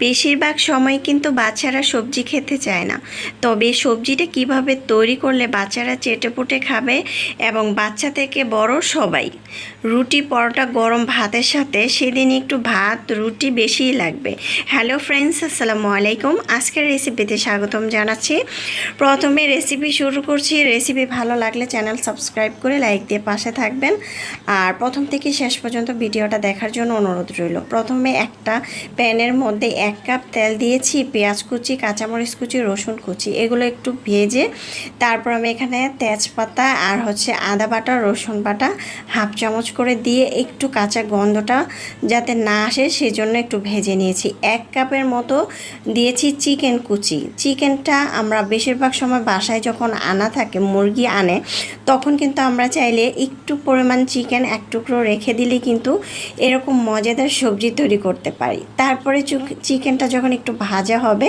বেশিরভাগ সময় কিন্তু বাচ্চারা সবজি খেতে চায় না। তবে সবজিটা কিভাবে তৈরি করলে বাচ্চারা চেটেপুটে খাবে এবং বাচ্চা থেকে বড় সবাই, রুটি পরোটা গরম ভাতের সাথে সেদিন একটু ভাত রুটি বেশিই লাগবে। হ্যালো ফ্রেন্ডস, আসসালামু আলাইকুম। আজকের রেসিপিতে স্বাগতম জানাচ্ছি। প্রথমে রেসিপি শুরু করছি। রেসিপি ভালো লাগলে চ্যানেল সাবস্ক্রাইব করে লাইক দিয়ে পাশে থাকবেন, আর প্রথম থেকে শেষ পর্যন্ত ভিডিওটা দেখার জন্য অনুরোধ রইল। প্রথমে একটা প্যানের মধ্যে 1 কাপ তেল দিয়েছি, পেঁয়াজ কুচি, কাঁচামরিচ কুচি, রসুন কুচি এগুলো একটু ভেজে তারপর আমি এখানে তেজপাতা আর আদা বাটা, রসুন বাটা হাফ চামচ করে দিয়ে একটু কাঁচা গন্ধটা যাতে না আসে সেজন্য একটু ভেজে নিয়েছি। 1 কাপের মতো দিয়েছি চিকেন কুচি। চিকেনটা আমরা বেশিরভাগ সময় বাসায় যখন আনা থাকে, মুরগি আনে, তখন কিন্তু আমরা চাইলে একটু পরিমাণ চিকেন 1 টুকরো রেখে দিলে কিন্তু এরকম মজাদার সবজি তৈরি করতে পারি। তারপরে চিকেনটা যখন একটু ভাজা হবে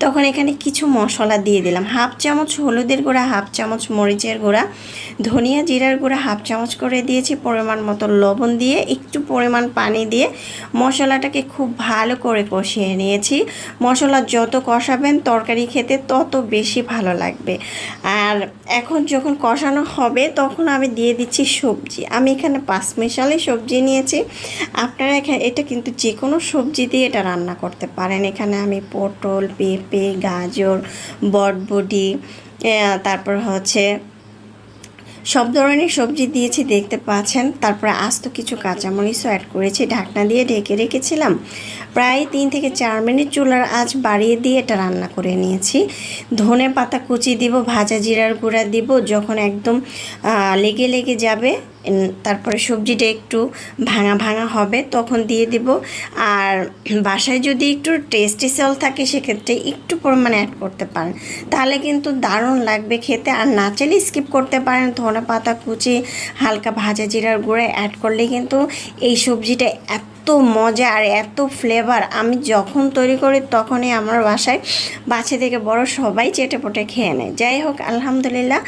তখন এখানে কিছু মশলা দিয়ে দিলাম। হাফ চামচ হলুদের গুঁড়া, হাফ চামচ মরিচের গুঁড়া, ধনিয়া জিরার গুঁড়া হাফ চামচ করে দিয়েছি, পরিমাণ মতো লবণ দিয়ে একটু পরিমাণ পানি দিয়ে মশলাটাকে খুব ভালো করে কষিয়ে নিয়েছি। মশলা যত কষাবেন তরকারি খেতে তত বেশি ভালো লাগবে। আর এখন যখন কষানো হবে তখন আমি দিয়ে দিচ্ছি সবজি। আমি এখানে 5 মিশালি সবজি নিয়েছি। আপনারা এটা কিন্তু যে কোনো সবজি দিয়ে এটা রান্না করতে পারেন। এখানে আমি পটল, পেঁপে, গাজর, বটবডি, তারপর সব ধরনের সবজি দিয়েছি, দেখতে পাচ্ছেন। তারপরে আস্ত কিছু কাঁচামরিচও অ্যাড করেছি। ঢাকনা দিয়ে ঢেকে রেখেছিলাম। প্রায় 3 থেকে 4 মিনিট চুলার আঁচ বাড়িয়ে দিয়ে এটা রান্না করে নিয়েছি। ধনে পাতা কুচি দিব, ভাজা জিরার গুঁড়া দিব। যখন একদম লেগে লেগে যাবে, তারপরে সবজিটা একটু ভাঙা ভাঙা হবে তখন দিয়ে দিব। আর বাসায় যদি একটু টেস্টি সল্ট থাকে সেক্ষেত্রে একটু পরিমাণে অ্যাড করতে পারেন, তাহলে কিন্তু দারুণ লাগবে খেতে। আর না চাইলে স্কিপ করতে পারেন। ধনে পাতা কুচি, হালকা ভাজা জিরার গুঁড়া অ্যাড করলে কিন্তু এই সবজিটা এত মজা আর এত ফ্লেভার। আমি যখন তৈরি করি তখনই আমার বাসায় বাচ্চা থেকে বড় সবাই চেটেপুটে খেয়ে নেয়। যাই হোক, আলহামদুলিল্লাহ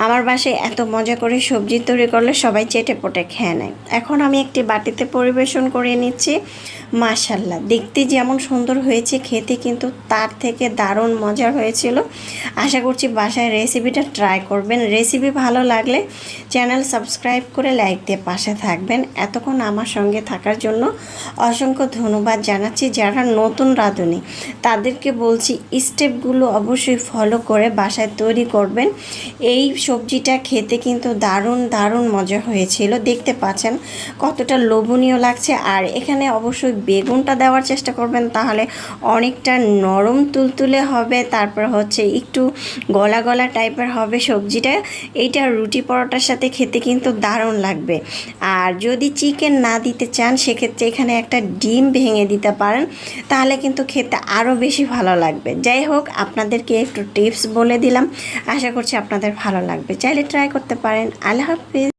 আমার বাসায় এত মজা করে সবজি তৈরি করলে সবাই চেটেপুটে খেয়ে নেয়। এখন আমি একটি বাটিতে পরিবেশন করে নিচ্ছি। মাশাআল্লাহ, দেখতে যেমন সুন্দর হয়েছে, খেতে কিন্তু তার থেকে দারুণ মজার হয়েছিল। আশা করছি বাসায় রেসিপিটা ট্রাই করবেন। রেসিপি ভালো লাগলে চ্যানেল সাবস্ক্রাইব করে লাইক দিয়ে পাশে থাকবেন। এতক্ষণ আমার সঙ্গে থাকার জন্য অসংখ্য ধন্যবাদ জানাচ্ছি। যারা নতুন রাঁধুনি তাদেরকে বলছি স্টেপগুলো অবশ্যই ফলো করে বাসায় তৈরি করবেন। এই সবজিটা খেতে কিন্তু দারুণ দারুণ মজা হয়েছিল। দেখতে পাচ্ছেন কতটা লোভনীয় লাগছে। আর এখানে অবশ্যই বেগুনটা দেওয়ার চেষ্টা করবেন, তাহলে অনেকটা নরম তুলতুলে হবে। তারপর একটু গলা গলা টাইপের হবে সবজিটা। এইটা রুটি পরোটার সাথে খেতে কিন্তু দারুণ লাগবে। আর যদি চিকেন না দিতে চান সেক্ষেত্রে এখানে একটা ডিম ভেঙে দিতে পারেন, তাহলে কিন্তু খেতে আরও বেশি ভালো লাগবে। যাই হোক, আপনাদেরকে একটু টিপস বলে দিলাম, আশা করছি আপনাদের ভালো লাগবে। চাইলে ট্রাই করতে পারেন। আল্লাহ হাফিজ।